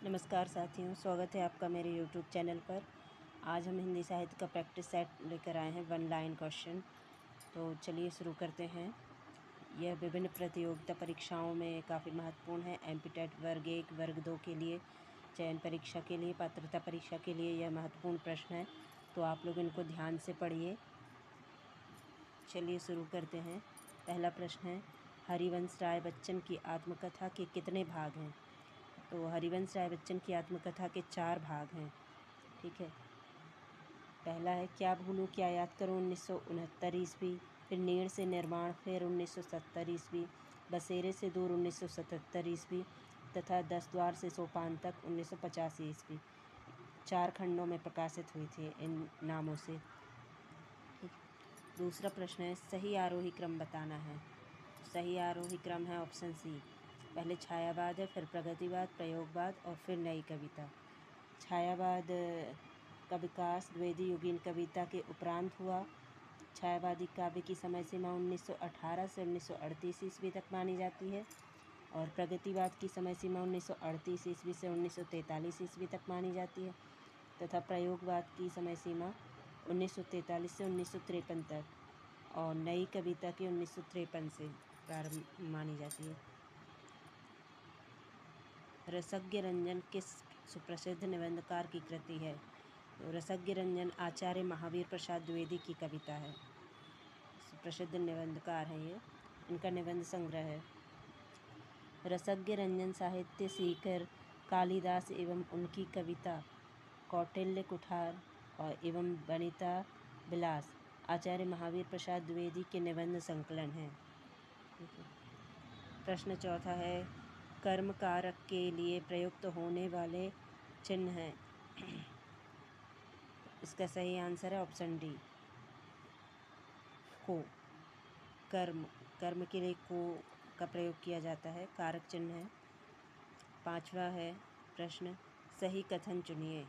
नमस्कार साथियों, स्वागत है आपका मेरे YouTube चैनल पर। आज हम हिंदी साहित्य का प्रैक्टिस सेट लेकर आए हैं, 1 लाइन क्वेश्चन। तो चलिए शुरू करते हैं। यह विभिन्न प्रतियोगिता परीक्षाओं में काफ़ी महत्वपूर्ण है। एमपीटेट वर्ग 1, वर्ग 2 के लिए, चयन परीक्षा के लिए, पात्रता परीक्षा के लिए यह महत्वपूर्ण प्रश्न है, तो आप लोग इनको ध्यान से पढ़िए। चलिए शुरू करते हैं। पहला प्रश्न है, हरिवंश राय बच्चन की आत्मकथा के कितने भाग हैं? तो हरिवंश राय बच्चन की आत्मकथा के 4 भाग हैं। ठीक है। पहला है, क्या भूलूं क्या याद करूं 1969 ईस्वी, फिर नीड़ से निर्माण, फिर 1970 ईस्वी, बसेरे से दूर 1977 ईस्वी तथा 10 द्वार से सोपान तक 1985 ईस्वी। 4 खंडों में प्रकाशित हुई थी इन नामों से। दूसरा प्रश्न है, सही आरोही क्रम बताना है। तो सही आरोही क्रम है ऑप्शन सी। पहले छायावाद है, फिर प्रगतिवाद, प्रयोगवाद और फिर नई कविता। छायावाद का विकास द्विवेदी युगीन कविता के उपरांत हुआ। छायावादी काव्य की समय सीमा 1918 से 1938 ईस्वी तक मानी जाती है और प्रगतिवाद की समय सीमा 1938 ईस्वी से 1943 ईस्वी तक मानी जाती है तथा प्रयोगवाद की समय सीमा 1943 से 1953 तक और नई कविता की 1953 से प्रारंभ मानी जाती है। रसज्ञ रंजन किस सुप्रसिद्ध निबंधकार की कृति है? तो रसज्ञ रंजन आचार्य महावीर प्रसाद द्विवेदी की कविता है। सुप्रसिद्ध निबंधकार हैं ये, इनका निबंध संग्रह है। रसज्ञ रंजन साहित्य सीकर कालिदास एवं उनकी कविता कौटिल्य कुठार और एवं वनिता विलास आचार्य महावीर प्रसाद द्विवेदी के निबंध संकलन हैं। प्रश्न चौथा है, कर्म कारक के लिए प्रयुक्त होने वाले चिन्ह हैं। इसका सही आंसर है ऑप्शन डी, को। कर्म के लिए को का प्रयोग किया जाता है, कारक चिन्ह है। पांचवा है प्रश्न, सही कथन चुनिए।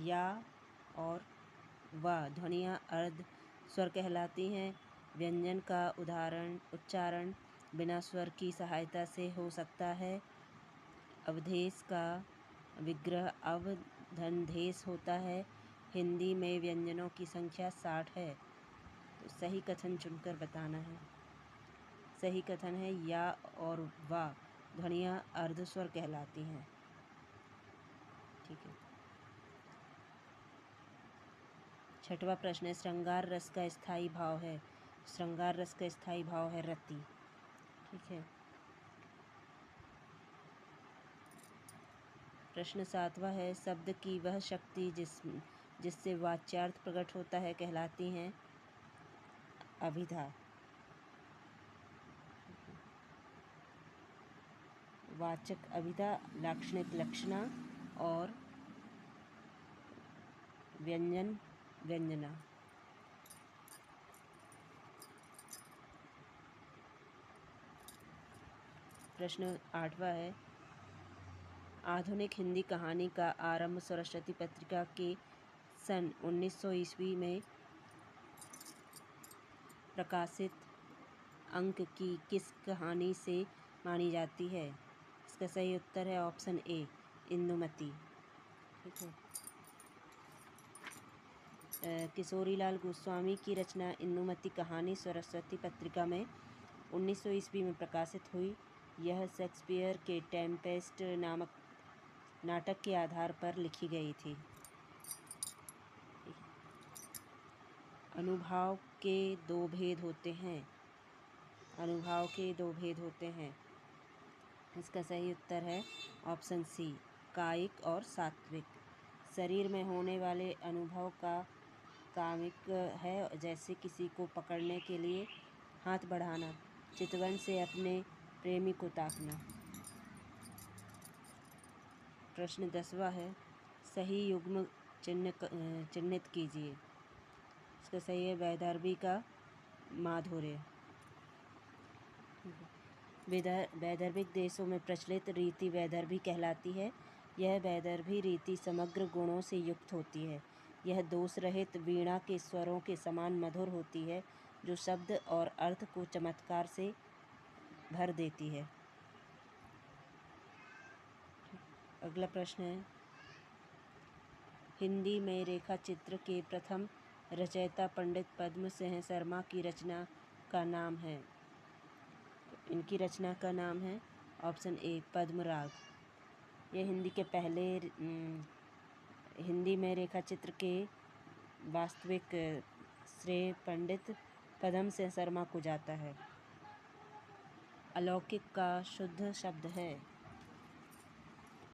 या और व ध्वनियाँ अर्ध स्वर कहलाती हैं। व्यंजन का उच्चारण बिना स्वर की सहायता से हो सकता है। अवधेश का विग्रह अवधनधेश होता है। हिंदी में व्यंजनों की संख्या 60 है। तो सही कथन चुनकर बताना है। सही कथन है या और वा ध्वनियाँ अर्धस्वर कहलाती हैं। ठीक है। छठवां प्रश्न है, श्रृंगार रस का स्थायी भाव है। श्रृंगार रस का स्थायी भाव है रति। ठीक है। प्रश्न सातवां है, शब्द की वह शक्ति जिससे वाच्यार्थ प्रकट होता है कहलाती हैं अभिधा। वाचक अभिधा, लाक्षणिक लक्षणा और व्यंजन व्यंजना। प्रश्न आठवां है, आधुनिक हिंदी कहानी का आरंभ सरस्वती पत्रिका के सन 1900 ईस्वी में प्रकाशित अंक की किस कहानी से मानी जाती है? इसका सही उत्तर है ऑप्शन ए, इंदुमती। ठीक है। किशोरीलाल गोस्वामी की रचना इंदुमती कहानी सरस्वती पत्रिका में 1900 ईस्वी में प्रकाशित हुई। यह शेक्सपियर के टेम्पेस्ट नामक नाटक के आधार पर लिखी गई थी। अनुभाव के 2 भेद होते हैं। अनुभाव के 2 भेद होते हैं। इसका सही उत्तर है ऑप्शन सी, कायिक और सात्विक। शरीर में होने वाले अनुभव का कामिक है, जैसे किसी को पकड़ने के लिए हाथ बढ़ाना, चितवन से अपने प्रेमी को ताकना। प्रश्न 10वां है, सही युग्म चिन्हित कीजिए। इसका सही है वैदर्भी का माधुर्य। वैदर्भिक देशों में प्रचलित रीति वैदर्भी कहलाती है। यह वैदर्भी रीति समग्र गुणों से युक्त होती है। यह दोष रहित वीणा के स्वरों के समान मधुर होती है, जो शब्द और अर्थ को चमत्कार से भर देती है। अगला प्रश्न है, हिंदी में रेखा चित्र के प्रथम रचयिता पंडित पद्म सिंह शर्मा की रचना का नाम है। इनकी रचना का नाम है ऑप्शन ए पद्मराग। ये हिंदी के पहले हिंदी में रेखा चित्र के वास्तविक श्रेय पंडित पद्म सिंह शर्मा को जाता है। अलौकिक का शुद्ध शब्द है